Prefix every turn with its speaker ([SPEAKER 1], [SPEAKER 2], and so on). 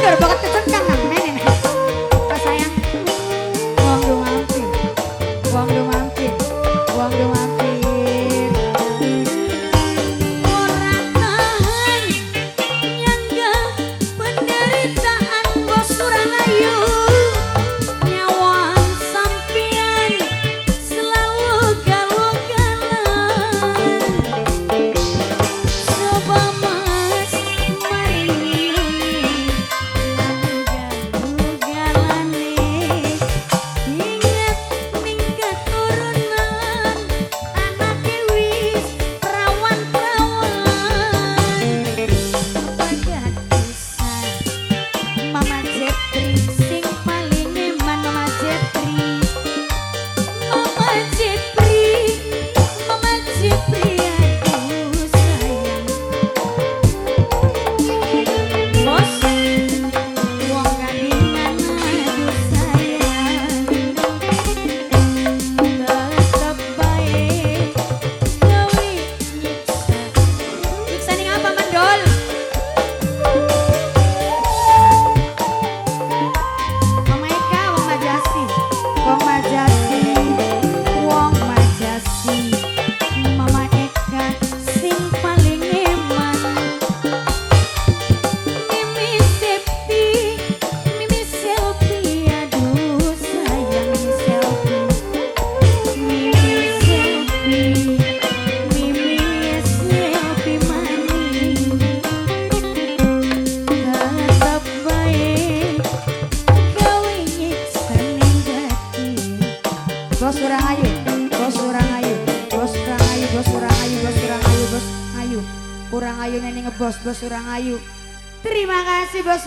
[SPEAKER 1] mundur bakat kecengkang nang menen. Pas sayang. Wong do mampir. Wong do mampir. Wong do mampir.
[SPEAKER 2] Ora tahan nyangga penderitaan bos Surangayu. Nyawang sampian selalu galau-galau. Coba mas maringi galau-galane. Ingat minggat turunan anake wis perawan-perawan. Pada kisah Mama Jetri sing paling eman Mama Jetri. Mama Jetri, Mama Jetri aku sayang. Bos, wong gadingan aku sayang. Tetep bae gawe nyiksa. Nyiksa ning apa mandol?
[SPEAKER 1] Mama Eka, Wong Majasi. Wong Majasi. Wong Majasi.
[SPEAKER 2] Mama Eka sing paling eman. Mimi Septi, Mimi Selfie, aduh sayang Mimi Selfie. Mimi Selfie, Mimi Selfie manis. Tetep bae gawe nyiksa ning hati.
[SPEAKER 1] Bos Surangayu. Bos Surangayu. Bos Surangayu. Bos Surangayu. Bos Surangayu. Bos Ayu. Kurang ayu nyanyi ngebos. Bos Surangayu. Terima kasih Bos.